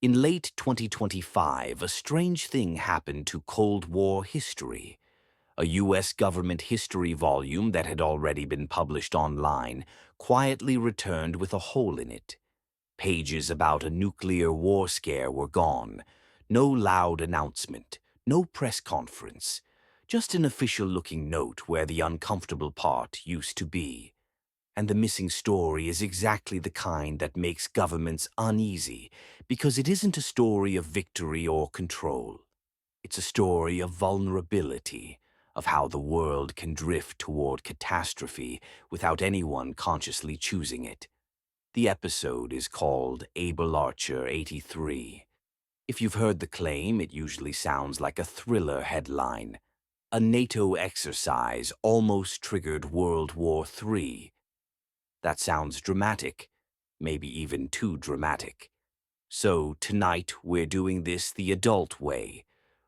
In late 2025, a strange thing happened to Cold War history. A U.S. government history volume that had already been published online quietly returned with a hole in it. Pages about a nuclear war scare were gone. No loud announcement, no press conference, just an official-looking note where the uncomfortable part used to be. And the missing story is exactly the kind that makes governments uneasy, because it isn't a story of victory or control. It's a story of vulnerability, of how the world can drift toward catastrophe without anyone consciously choosing it. The episode is called Able Archer 83. If you've heard the claim, it usually sounds like a thriller headline. A NATO exercise almost triggered World War III. That sounds dramatic, maybe even too dramatic. So tonight we're doing this the adult way.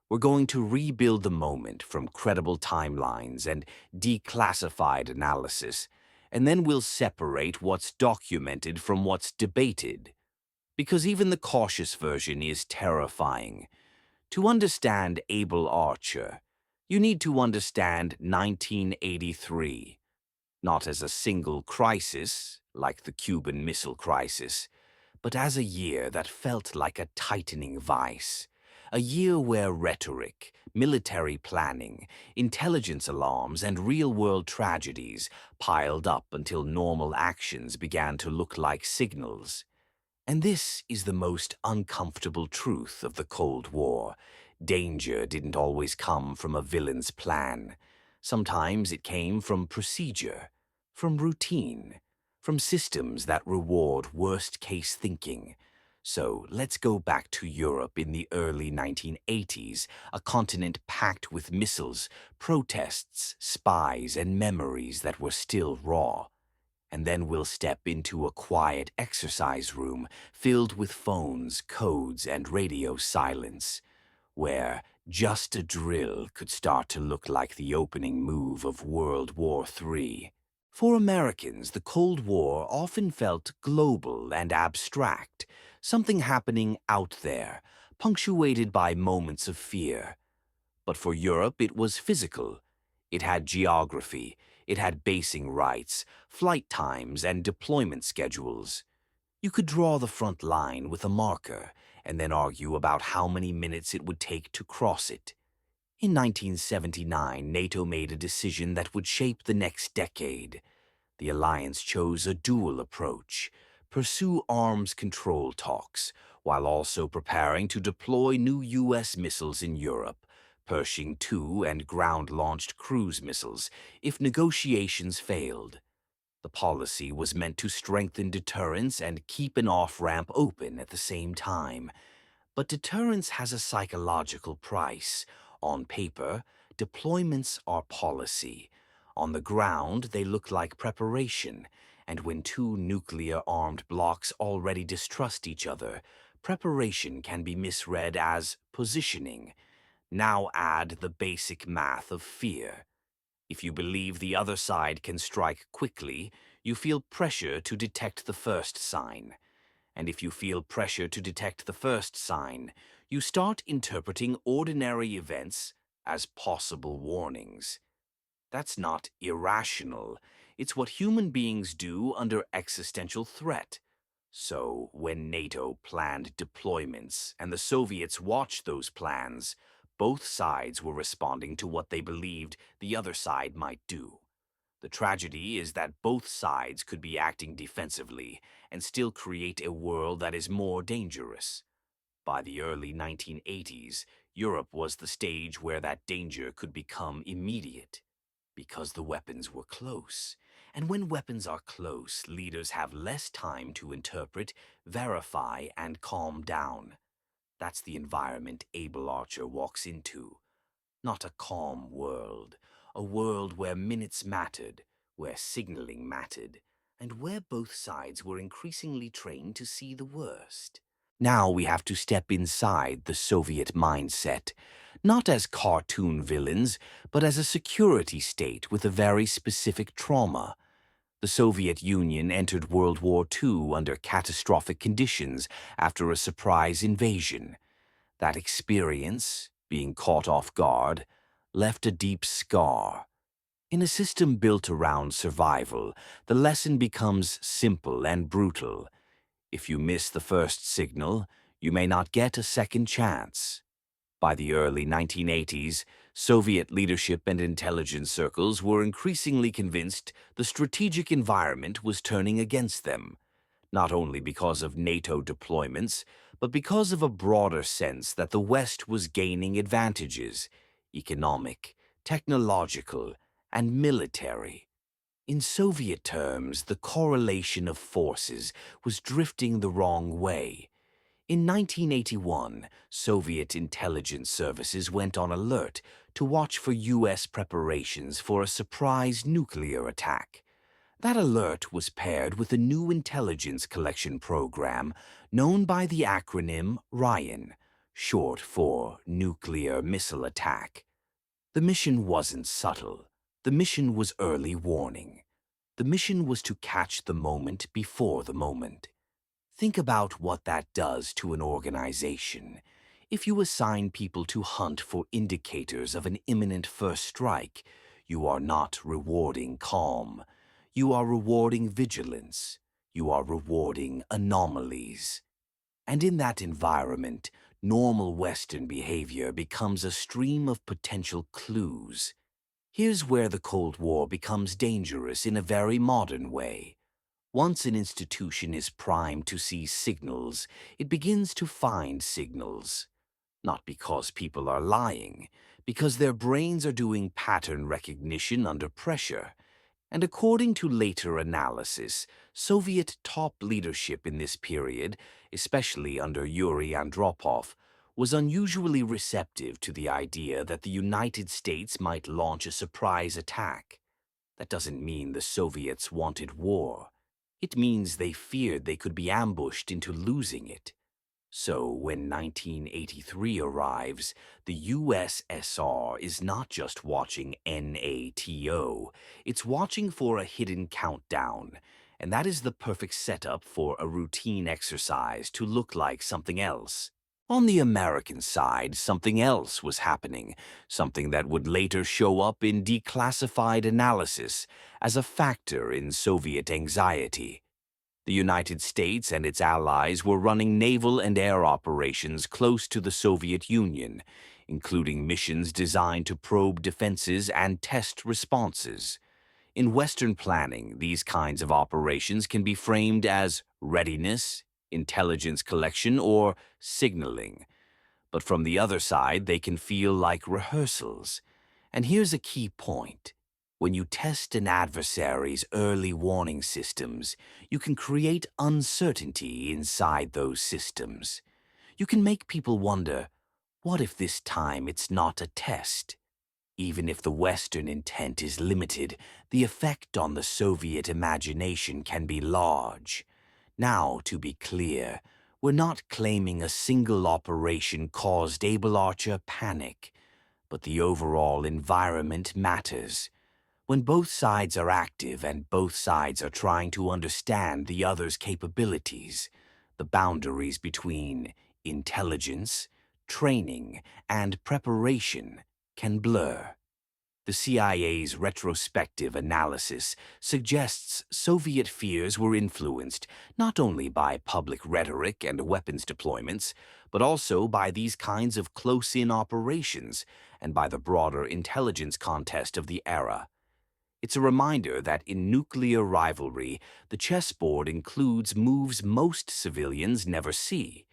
We're going to rebuild the moment from credible timelines and declassified analysis, and then we'll separate what's documented from what's debated. Because even the cautious version is terrifying. To understand Able Archer, you need to understand 1983. Not as a single crisis, like the Cuban Missile Crisis, but as a year that felt like a tightening vice. A year where rhetoric, military planning, intelligence alarms, and real-world tragedies piled up until normal actions began to look like signals. And this is the most uncomfortable truth of the Cold War. Danger didn't always come from a villain's plan. Sometimes it came from procedure, from routine, from systems that reward worst-case thinking. So let's go back to Europe in the early 1980s, a continent packed with missiles, protests, spies, and memories that were still raw. And then we'll step into a quiet exercise room filled with phones, codes, and radio silence, where just a drill could start to look like the opening move of World War III. For Americans, the Cold War often felt global and abstract, something happening out there, punctuated by moments of fear. But for Europe, it was physical. It had geography, it had basing rights, flight times, and deployment schedules. You could draw the front line with a marker and then argue about how many minutes it would take to cross it. In 1979, NATO made a decision that would shape the next decade. The alliance chose a dual approach: pursue arms control talks, while also preparing to deploy new U.S. missiles in Europe, Pershing II and ground-launched cruise missiles, if negotiations failed. The policy was meant to strengthen deterrence and keep an off-ramp open at the same time. But deterrence has a psychological price. On paper, deployments are policy. On the ground, they look like preparation. And when two nuclear-armed blocs already distrust each other, preparation can be misread as positioning. Now add the basic math of fear. If you believe the other side can strike quickly, you feel pressure to detect the first sign. And if you feel pressure to detect the first sign, you start interpreting ordinary events as possible warnings. That's not irrational. It's what human beings do under existential threat. So, when NATO planned deployments and the Soviets watched those plans, both sides were responding to what they believed the other side might do. The tragedy is that both sides could be acting defensively and still create a world that is more dangerous. By the early 1980s, Europe was the stage where that danger could become immediate, because the weapons were close. And when weapons are close, leaders have less time to interpret, verify, and calm down. That's the environment Able Archer walks into. Not a calm world, a world where minutes mattered, where signaling mattered, and where both sides were increasingly trained to see the worst. Now we have to step inside the Soviet mindset, not as cartoon villains, but as a security state with a very specific trauma. The Soviet Union entered World War II under catastrophic conditions after a surprise invasion. That experience, being caught off guard, left a deep scar. In a system built around survival, the lesson becomes simple and brutal. If you miss the first signal, you may not get a second chance. By the early 1980s, Soviet leadership and intelligence circles were increasingly convinced the strategic environment was turning against them, not only because of NATO deployments, but because of a broader sense that the West was gaining advantages, economic, technological, and military. In Soviet terms, the correlation of forces was drifting the wrong way. In 1981, Soviet intelligence services went on alert to watch for U.S. preparations for a surprise nuclear attack. That alert was paired with a new intelligence collection program known by the acronym RYAN, short for Nuclear Missile Attack. The mission wasn't subtle. The mission was early warning. The mission was to catch the moment before the moment. Think about what that does to an organization. If you assign people to hunt for indicators of an imminent first strike, you are not rewarding calm. You are rewarding vigilance. You are rewarding anomalies. And in that environment, normal Western behavior becomes a stream of potential clues. Here's where the Cold War becomes dangerous in a very modern way. Once an institution is primed to see signals, it begins to find signals. Not because people are lying, because their brains are doing pattern recognition under pressure. And according to later analysis, Soviet top leadership in this period, especially under Yuri Andropov, was unusually receptive to the idea that the United States might launch a surprise attack. That doesn't mean the Soviets wanted war. It means they feared they could be ambushed into losing it. So when 1983 arrives, the USSR is not just watching NATO, it's watching for a hidden countdown, and that is the perfect setup for a routine exercise to look like something else. On the American side, something else was happening, something that would later show up in declassified analysis as a factor in Soviet anxiety. The United States and its allies were running naval and air operations close to the Soviet Union, including missions designed to probe defenses and test responses. In Western planning, these kinds of operations can be framed as readiness, intelligence collection, or signaling. But from the other side, they can feel like rehearsals. And here's a key point. When you test an adversary's early warning systems, you can create uncertainty inside those systems. You can make people wonder, what if this time it's not a test? Even if the Western intent is limited, the effect on the Soviet imagination can be large. Now, to be clear, we're not claiming a single operation caused Able Archer panic, but the overall environment matters. When both sides are active and both sides are trying to understand the other's capabilities, the boundaries between intelligence, training, and preparation can blur. The CIA's retrospective analysis suggests Soviet fears were influenced not only by public rhetoric and weapons deployments, but also by these kinds of close-in operations and by the broader intelligence contest of the era. It's a reminder that in nuclear rivalry, the chessboard includes moves most civilians never see.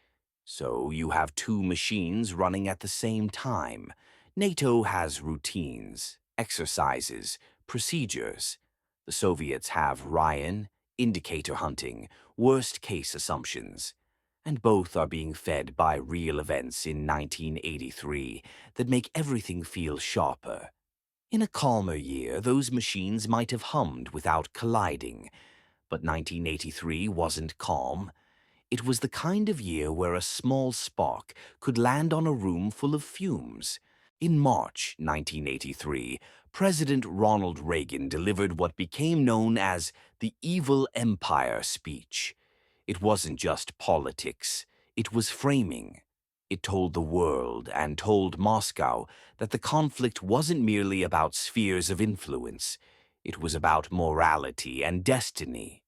So you have two machines running at the same time. NATO has routines, exercises, procedures. The Soviets have Ryan, indicator hunting, worst-case assumptions. And both are being fed by real events in 1983 that make everything feel sharper. In a calmer year, those machines might have hummed without colliding. But 1983 wasn't calm. It was the kind of year where a small spark could land on a room full of fumes. In March 1983, President Ronald Reagan delivered what became known as the Evil Empire speech. It wasn't just politics, it was framing. It told the world and told Moscow that the conflict wasn't merely about spheres of influence, it was about morality and destiny.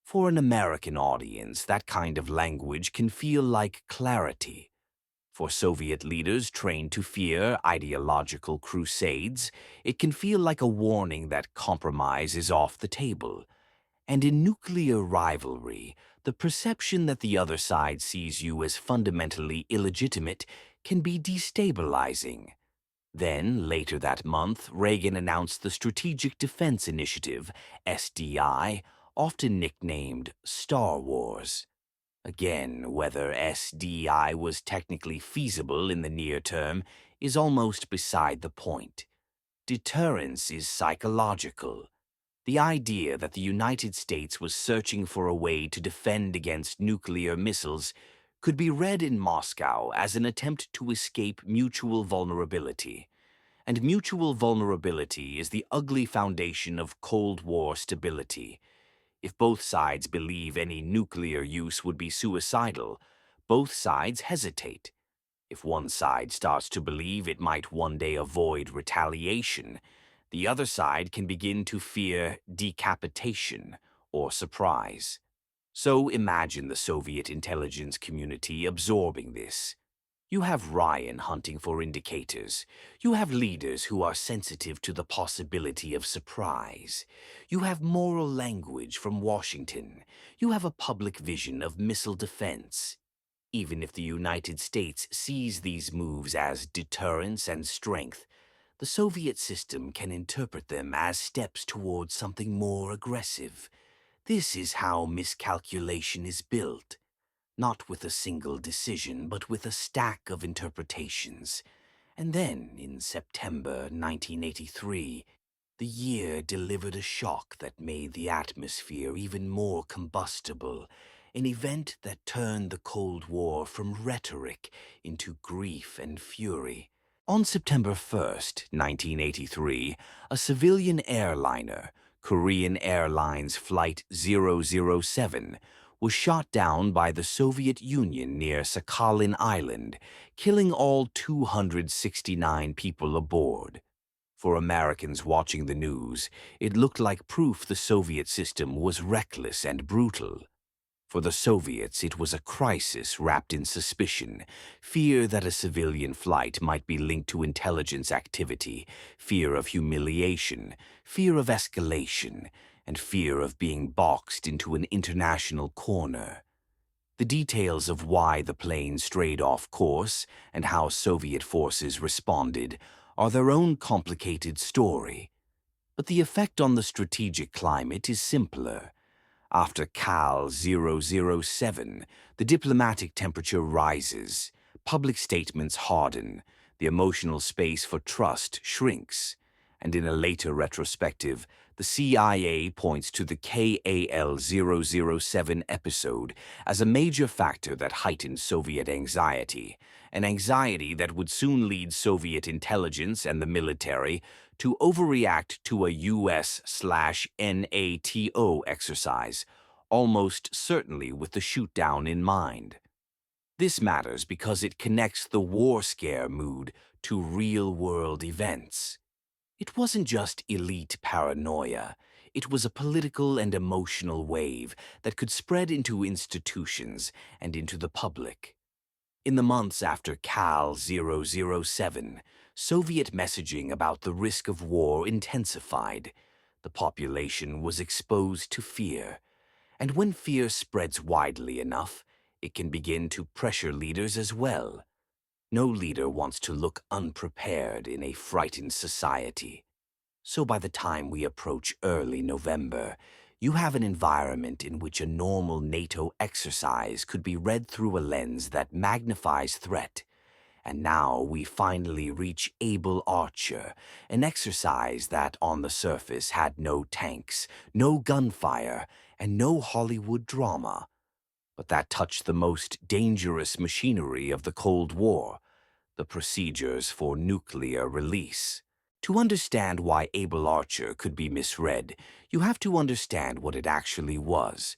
For an American audience, that kind of language can feel like clarity. For Soviet leaders trained to fear ideological crusades, it can feel like a warning that compromise is off the table. And in nuclear rivalry, the perception that the other side sees you as fundamentally illegitimate can be destabilizing. Then, later that month, Reagan announced the Strategic Defense Initiative, SDI, often nicknamed Star Wars. Again, whether SDI was technically feasible in the near term is almost beside the point. Deterrence is psychological. The idea that the United States was searching for a way to defend against nuclear missiles could be read in Moscow as an attempt to escape mutual vulnerability. And mutual vulnerability is the ugly foundation of Cold War stability. If both sides believe any nuclear use would be suicidal, both sides hesitate. If one side starts to believe it might one day avoid retaliation, the other side can begin to fear decapitation or surprise. So imagine the Soviet intelligence community absorbing this. You have Ryan hunting for indicators. You have leaders who are sensitive to the possibility of surprise. You have moral language from Washington. You have a public vision of missile defense. Even if the United States sees these moves as deterrence and strength, the Soviet system can interpret them as steps towards something more aggressive. This is how miscalculation is built. Not with a single decision, but with a stack of interpretations. And then, in September 1983, the year delivered a shock that made the atmosphere even more combustible, an event that turned the Cold War from rhetoric into grief and fury. On September 1st, 1983, a civilian airliner, Korean Airlines Flight 007, was shot down by the Soviet Union near Sakhalin Island, killing all 269 people aboard. For Americans watching the news, it looked like proof the Soviet system was reckless and brutal. For the Soviets, it was a crisis wrapped in suspicion, fear that a civilian flight might be linked to intelligence activity, fear of humiliation, fear of escalation, and fear of being boxed into an international corner. The details of why the plane strayed off course and how Soviet forces responded are their own complicated story. But the effect on the strategic climate is simpler. After Cal 007, the diplomatic temperature rises, public statements harden, the emotional space for trust shrinks, and in a later retrospective, the CIA points to the KAL 007 episode as a major factor that heightened Soviet anxiety, an anxiety that would soon lead Soviet intelligence and the military to overreact to a US/NATO exercise, almost certainly with the shootdown in mind. This matters because it connects the war scare mood to real-world events. It wasn't just elite paranoia. It was a political and emotional wave that could spread into institutions and into the public. In the months after Cal 007, Soviet messaging about the risk of war intensified. The population was exposed to fear. And when fear spreads widely enough, it can begin to pressure leaders as well. No leader wants to look unprepared in a frightened society. So by the time we approach early November, you have an environment in which a normal NATO exercise could be read through a lens that magnifies threat. And now we finally reach Able Archer, an exercise that on the surface had no tanks, no gunfire, and no Hollywood drama. But that touched the most dangerous machinery of the Cold War, the procedures for nuclear release. To understand why Able Archer could be misread, you have to understand what it actually was.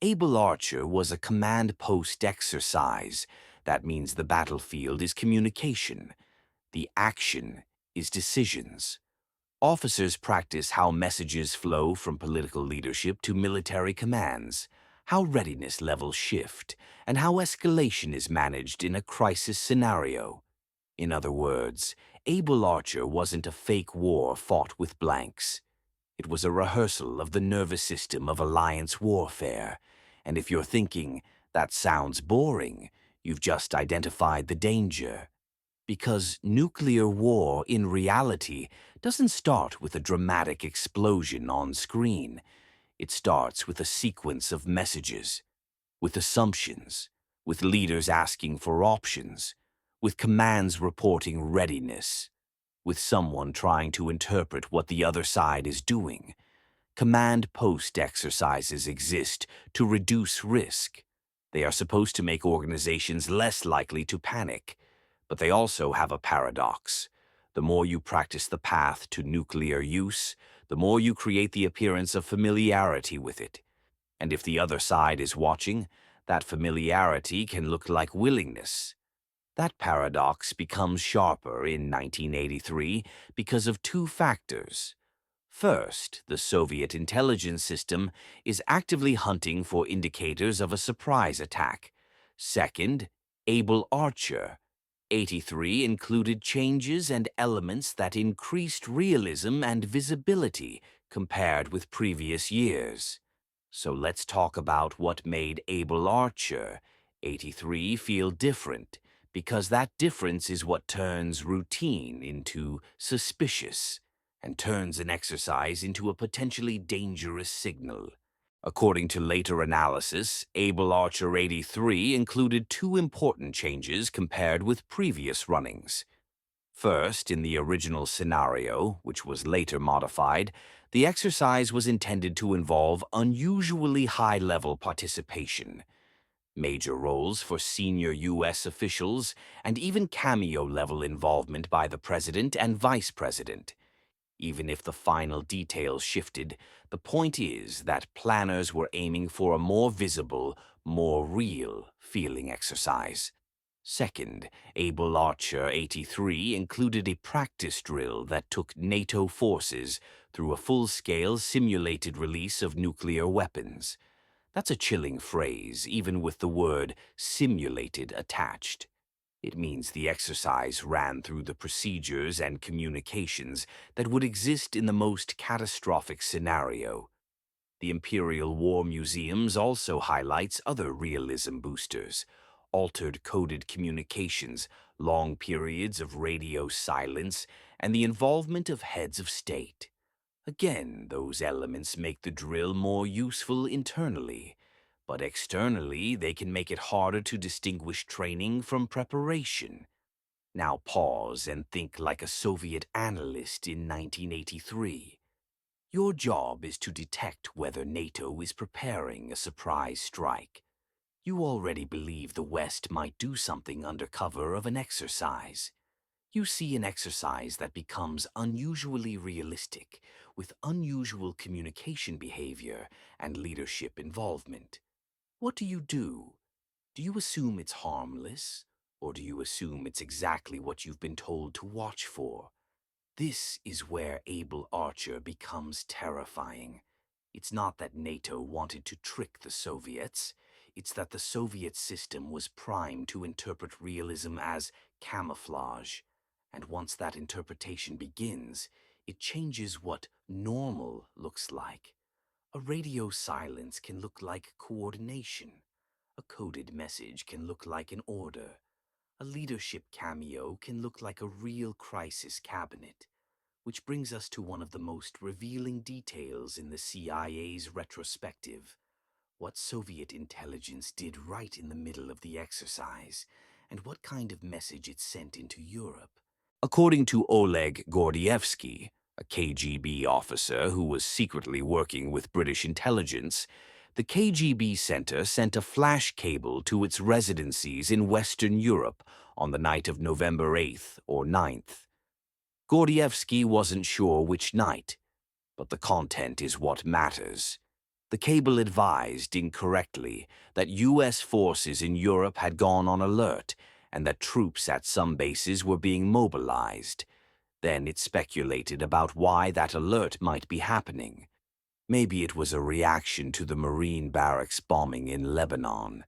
Able Archer was a command post exercise. That means the battlefield is communication. The action is decisions. Officers practice how messages flow from political leadership to military commands, how readiness levels shift, and how escalation is managed in a crisis scenario. In other words, Able Archer wasn't a fake war fought with blanks. It was a rehearsal of the nervous system of alliance warfare. And if you're thinking, that sounds boring, you've just identified the danger. Because nuclear war, in reality, doesn't start with a dramatic explosion on screen. It starts with a sequence of messages, with assumptions, with leaders asking for options, with commands reporting readiness, with someone trying to interpret what the other side is doing. Command post exercises exist to reduce risk. They are supposed to make organizations less likely to panic. But they also have a paradox. The more you practice the path to nuclear use, the more you create the appearance of familiarity with it. And if the other side is watching, that familiarity can look like willingness. That paradox becomes sharper in 1983 because of two factors. First, the Soviet intelligence system is actively hunting for indicators of a surprise attack. Second, Able Archer 83 included changes and elements that increased realism and visibility compared with previous years. So let's talk about what made Able Archer 83 feel different, because that difference is what turns routine into suspicious and turns an exercise into a potentially dangerous signal. According to later analysis, Able Archer 83 included two important changes compared with previous runnings. First, in the original scenario, which was later modified, the exercise was intended to involve unusually high-level participation, major roles for senior U.S. officials, and even cameo-level involvement by the president and vice president. Even if the final details shifted, the point is that planners were aiming for a more visible, more real feeling exercise. Second, Able Archer 83 included a practice drill that took NATO forces through a full-scale simulated release of nuclear weapons. That's a chilling phrase, even with the word simulated attached. It means the exercise ran through the procedures and communications that would exist in the most catastrophic scenario. The Imperial War Museums also highlights other realism boosters: altered coded communications, long periods of radio silence, and the involvement of heads of state. Again, those elements make the drill more useful internally, but externally they can make it harder to distinguish training from preparation. Now pause and think like a Soviet analyst in 1983. Your job is to detect whether NATO is preparing a surprise strike. You already believe the West might do something under cover of an exercise. You see an exercise that becomes unusually realistic, with unusual communication behavior and leadership involvement. What do you do? Do you assume it's harmless, or do you assume it's exactly what you've been told to watch for? This is where Able Archer becomes terrifying. It's not that NATO wanted to trick the Soviets. It's that the Soviet system was primed to interpret realism as camouflage. And once that interpretation begins, it changes what normal looks like. A radio silence can look like coordination. A coded message can look like an order. A leadership cameo can look like a real crisis cabinet. Which brings us to one of the most revealing details in the CIA's retrospective: what Soviet intelligence did right in the middle of the exercise, and what kind of message it sent into Europe. According to Oleg Gordievsky, a KGB officer who was secretly working with British intelligence, the KGB center sent a flash cable to its residencies in Western Europe on the night of November 8th or 9th. Gordievsky wasn't sure which night, but the content is what matters. The cable advised incorrectly that U.S. forces in Europe had gone on alert and that troops at some bases were being mobilized. Then it speculated about why that alert might be happening. Maybe it was a reaction to the Marine barracks bombing in Lebanon.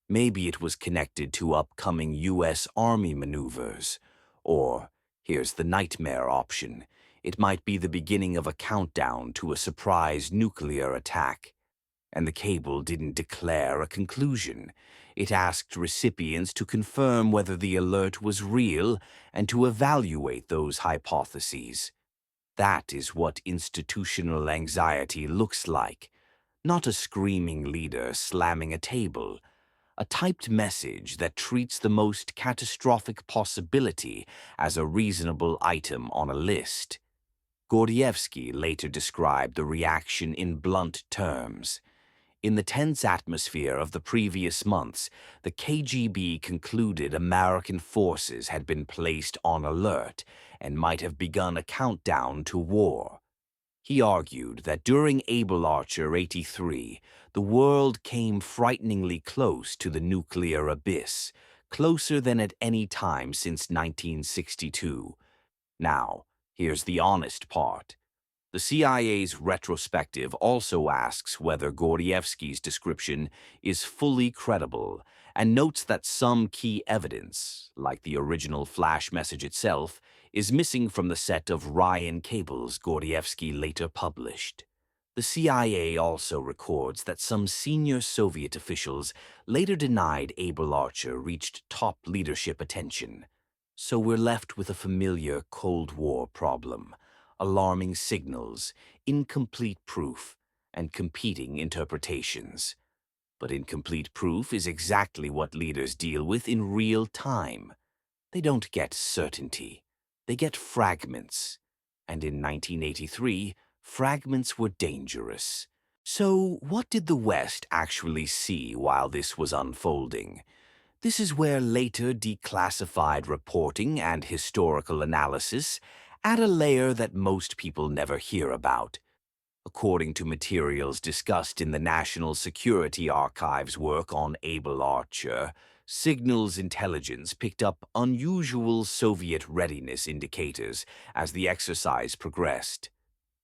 Maybe it was connected to upcoming U.S. Army maneuvers. Or, here's the nightmare option, it might be the beginning of a countdown to a surprise nuclear attack. And the cable didn't declare a conclusion. It asked recipients to confirm whether the alert was real and to evaluate those hypotheses. That is what institutional anxiety looks like. Not a screaming leader slamming a table. A typed message that treats the most catastrophic possibility as a reasonable item on a list. Gordievsky later described the reaction in blunt terms. In the tense atmosphere of the previous months, the KGB concluded American forces had been placed on alert and might have begun a countdown to war. He argued that during Able Archer 83, the world came frighteningly close to the nuclear abyss, closer than at any time since 1962. Now, here's the honest part. The CIA's retrospective also asks whether Gordievsky's description is fully credible and notes that some key evidence, like the original flash message itself, is missing from the set of Ryan cables Gordievsky later published. The CIA also records that some senior Soviet officials later denied Able Archer reached top leadership attention. So we're left with a familiar Cold War problem. Alarming signals, incomplete proof, and competing interpretations. But incomplete proof is exactly what leaders deal with in real time. They don't get certainty. They get fragments. And in 1983, fragments were dangerous. So what did the West actually see while this was unfolding? This is where later declassified reporting and historical analysis add a layer that most people never hear about. According to materials discussed in the National Security Archive's work on Able Archer, signals intelligence picked up unusual Soviet readiness indicators as the exercise progressed.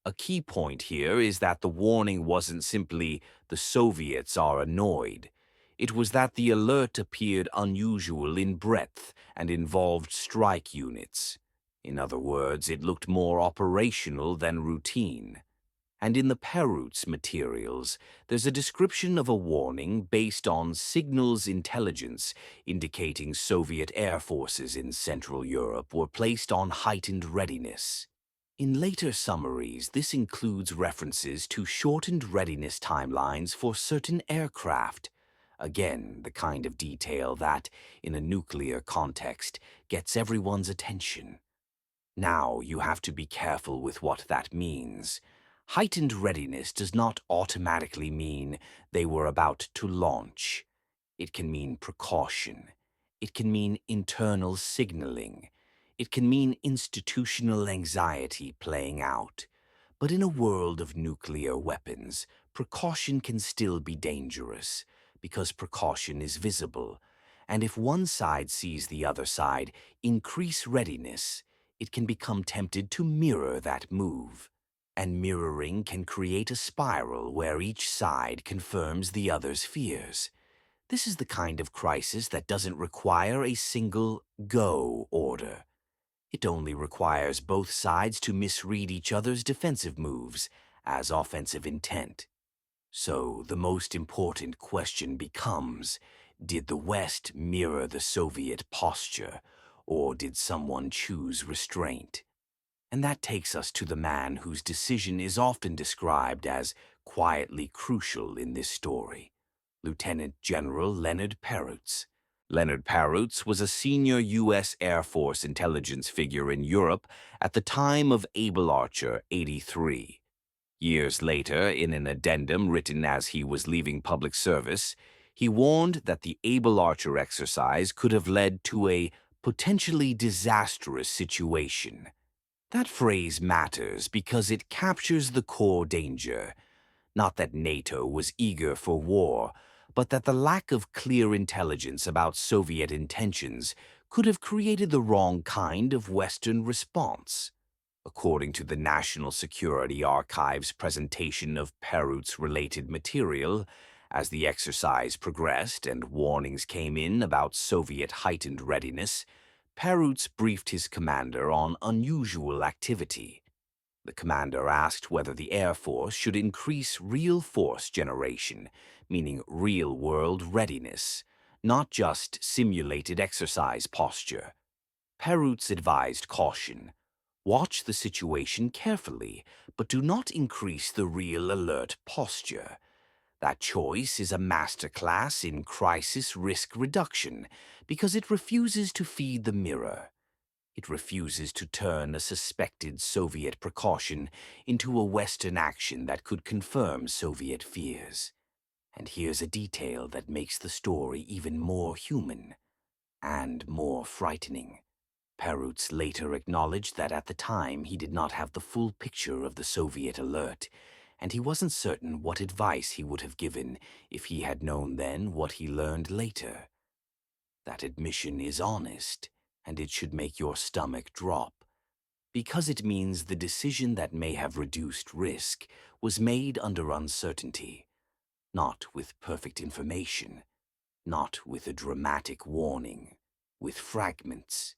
A key point here is that the warning wasn't simply "the Soviets are annoyed." It was that the alert appeared unusual in breadth and involved strike units. In other words, it looked more operational than routine. And in the Perroots materials, there's a description of a warning based on signals intelligence indicating Soviet air forces in Central Europe were placed on heightened readiness. In later summaries, this includes references to shortened readiness timelines for certain aircraft. Again, the kind of detail that, in a nuclear context, gets everyone's attention. Now you have to be careful with what that means. Heightened readiness does not automatically mean they were about to launch. It can mean precaution. It can mean internal signaling. It can mean institutional anxiety playing out. But in a world of nuclear weapons, precaution can still be dangerous, because precaution is visible. And if one side sees the other side increase readiness, it can become tempted to mirror that move. And mirroring can create a spiral where each side confirms the other's fears. This is the kind of crisis that doesn't require a single go order. It only requires both sides to misread each other's defensive moves as offensive intent. So the most important question becomes, did the West mirror the Soviet posture, or did someone choose restraint? And that takes us to the man whose decision is often described as quietly crucial in this story, Lieutenant General Leonard Perroots. Leonard Perroots was a senior U.S. Air Force intelligence figure in Europe at the time of Able Archer 83. Years later, in an addendum written as he was leaving public service, he warned that the Able Archer exercise could have led to a potentially disastrous situation. That phrase matters because it captures the core danger. Not that NATO was eager for war, but that the lack of clear intelligence about Soviet intentions could have created the wrong kind of Western response. According to the National Security Archive's presentation of Perroots' related material, as the exercise progressed and warnings came in about Soviet heightened readiness, Perroots briefed his commander on unusual activity. The commander asked whether the Air Force should increase real force generation, meaning real-world readiness, not just simulated exercise posture. Perroots advised caution. Watch the situation carefully, but do not increase the real alert posture. That choice is a masterclass in crisis risk reduction because it refuses to feed the mirror. It refuses to turn a suspected Soviet precaution into a Western action that could confirm Soviet fears. And here's a detail that makes the story even more human and more frightening. Perroots later acknowledged that at the time he did not have the full picture of the Soviet alert, and he wasn't certain what advice he would have given if he had known then what he learned later. That admission is honest, and it should make your stomach drop, because it means the decision that may have reduced risk was made under uncertainty, not with perfect information, not with a dramatic warning, with fragments.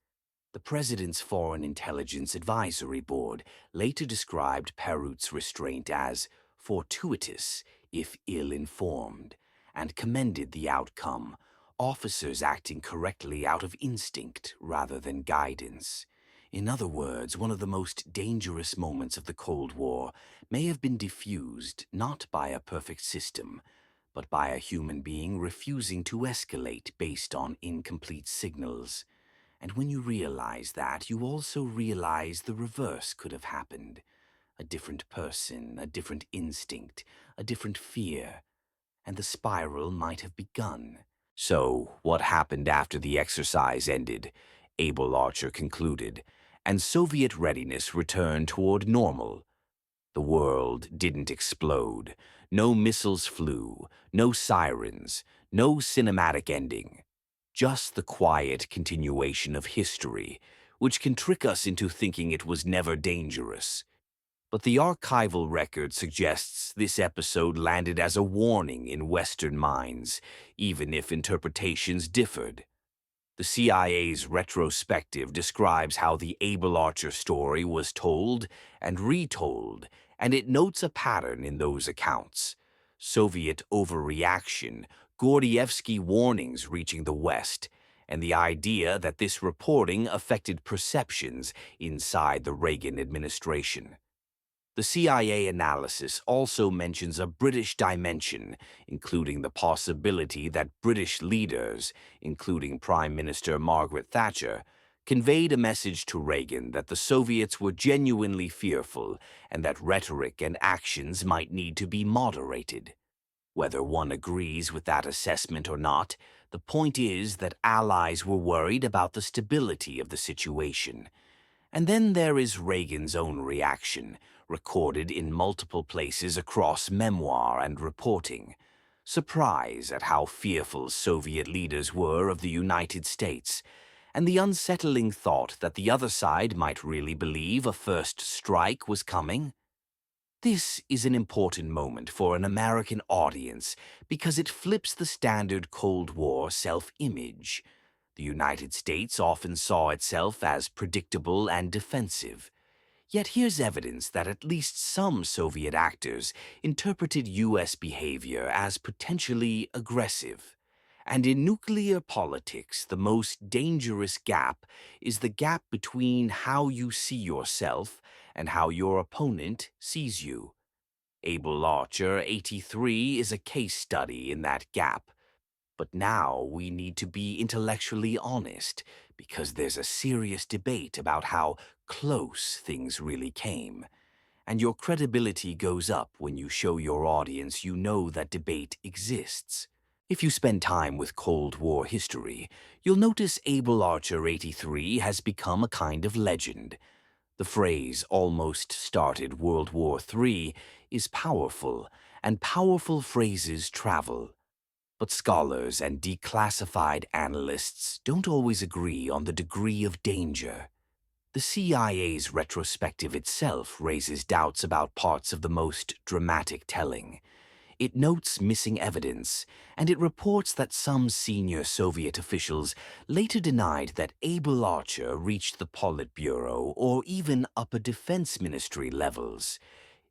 The President's Foreign Intelligence Advisory Board later described Perroots' restraint as fortuitous if ill-informed, and commended the outcome, officers acting correctly out of instinct rather than guidance. In other words, one of the most dangerous moments of the Cold War may have been diffused not by a perfect system, but by a human being refusing to escalate based on incomplete signals. And when you realize that, you also realize the reverse could have happened. A different person, a different instinct, a different fear, and the spiral might have begun. So, what happened after the exercise ended? Able Archer concluded, and Soviet readiness returned toward normal. The world didn't explode. No missiles flew, no sirens, no cinematic ending. Just the quiet continuation of history, which can trick us into thinking it was never dangerous. But the archival record suggests this episode landed as a warning in Western minds, even if interpretations differed. The CIA's retrospective describes how the Able Archer story was told and retold, and it notes a pattern in those accounts. Soviet overreaction, Gordievsky warnings reaching the West, and the idea that this reporting affected perceptions inside the Reagan administration. The CIA analysis also mentions a British dimension, including the possibility that British leaders, including Prime Minister Margaret Thatcher, conveyed a message to Reagan that the Soviets were genuinely fearful and that rhetoric and actions might need to be moderated. Whether one agrees with that assessment or not, the point is that allies were worried about the stability of the situation. And then there is Reagan's own reaction, recorded in multiple places across memoir and reporting. Surprise at how fearful Soviet leaders were of the United States, and the unsettling thought that the other side might really believe a first strike was coming. This is an important moment for an American audience because it flips the standard Cold War self-image. The United States often saw itself as predictable and defensive. Yet here's evidence that at least some Soviet actors interpreted U.S. behavior as potentially aggressive. And in nuclear politics, the most dangerous gap is the gap between how you see yourself and how your opponent sees you. Able Archer 83 is a case study in that gap. But now we need to be intellectually honest, because there's a serious debate about how close things really came. And your credibility goes up when you show your audience you know that debate exists. If you spend time with Cold War history, you'll notice Able Archer 83 has become a kind of legend. The phrase "almost started World War III" is powerful, and powerful phrases travel. But scholars and declassified analysts don't always agree on the degree of danger. The CIA's retrospective itself raises doubts about parts of the most dramatic telling. It notes missing evidence, and it reports that some senior Soviet officials later denied that Abel Archer reached the Politburo or even upper defense ministry levels.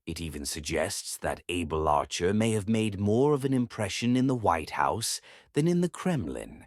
It even suggests that Abel Archer may have made more of an impression in the White House than in the Kremlin.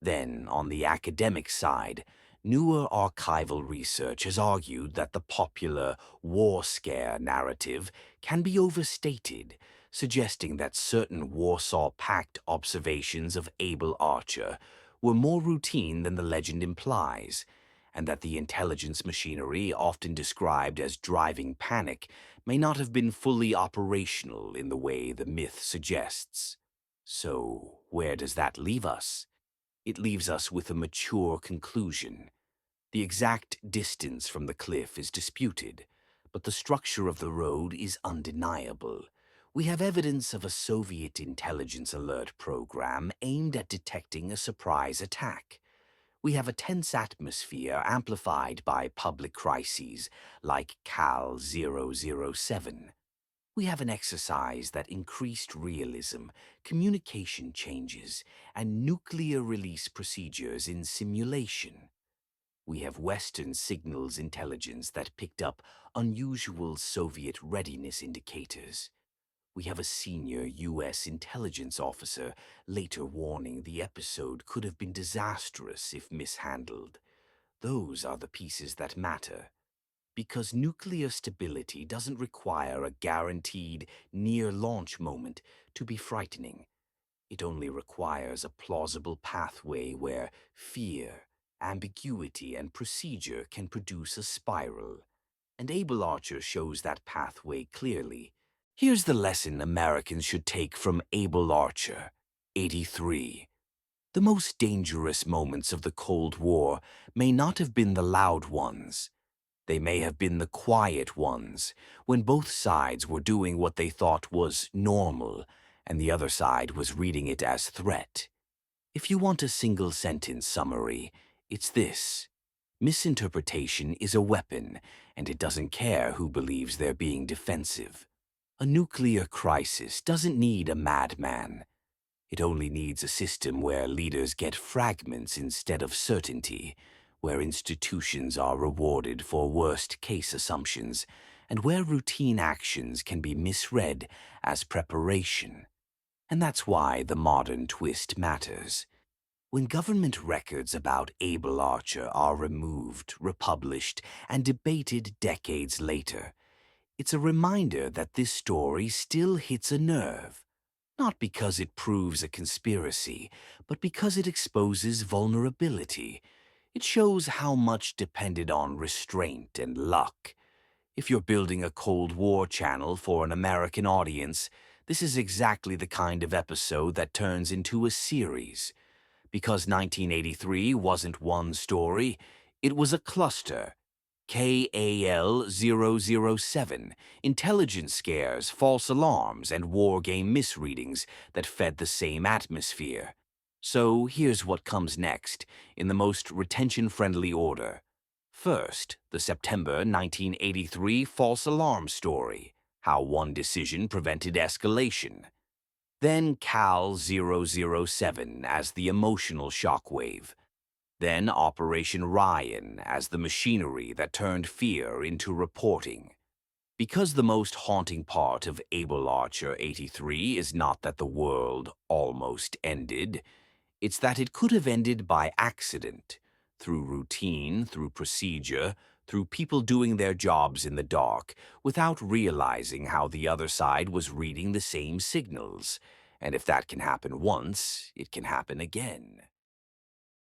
Then, on the academic side, newer archival research has argued that the popular war scare narrative can be overstated, suggesting that certain Warsaw Pact observations of Abel Archer were more routine than the legend implies, and that the intelligence machinery often described as driving panic may not have been fully operational in the way the myth suggests. So, where does that leave us? It leaves us with a mature conclusion. The exact distance from the cliff is disputed, but the structure of the road is undeniable. We have evidence of a Soviet intelligence alert program aimed at detecting a surprise attack. We have a tense atmosphere amplified by public crises like Cal 007. We have an exercise that increased realism, communication changes, and nuclear release procedures in simulation. We have Western signals intelligence that picked up unusual Soviet readiness indicators. We have a senior U.S. intelligence officer later warning the episode could have been disastrous if mishandled. Those are the pieces that matter. Because nuclear stability doesn't require a guaranteed near-launch moment to be frightening. It only requires a plausible pathway where fear, ambiguity, and procedure can produce a spiral. And Abel Archer shows that pathway clearly. Here's the lesson Americans should take from Abel Archer, 83. The most dangerous moments of the Cold War may not have been the loud ones. They may have been the quiet ones, when both sides were doing what they thought was normal, and the other side was reading it as threat. If you want a single-sentence summary, it's this. Misinterpretation is a weapon, and it doesn't care who believes they're being defensive. A nuclear crisis doesn't need a madman. It only needs a system where leaders get fragments instead of certainty, where institutions are rewarded for worst-case assumptions, and where routine actions can be misread as preparation. And that's why the modern twist matters. When government records about Abel Archer are removed, republished, and debated decades later, it's a reminder that this story still hits a nerve. Not because it proves a conspiracy, but because it exposes vulnerability. It shows how much depended on restraint and luck. If you're building a Cold War channel for an American audience, this is exactly the kind of episode that turns into a series. Because 1983 wasn't one story, it was a cluster. KAL-007, intelligence scares, false alarms, and war game misreadings that fed the same atmosphere. So here's what comes next, in the most retention-friendly order. First, the September 1983 false alarm story, how one decision prevented escalation. Then Cal 007 as the emotional shockwave. Then Operation Ryan as the machinery that turned fear into reporting. Because the most haunting part of Abel Archer 83 is not that the world almost ended, it's that it could have ended by accident, through routine, through procedure, through people doing their jobs in the dark, without realizing how the other side was reading the same signals. And if that can happen once, it can happen again.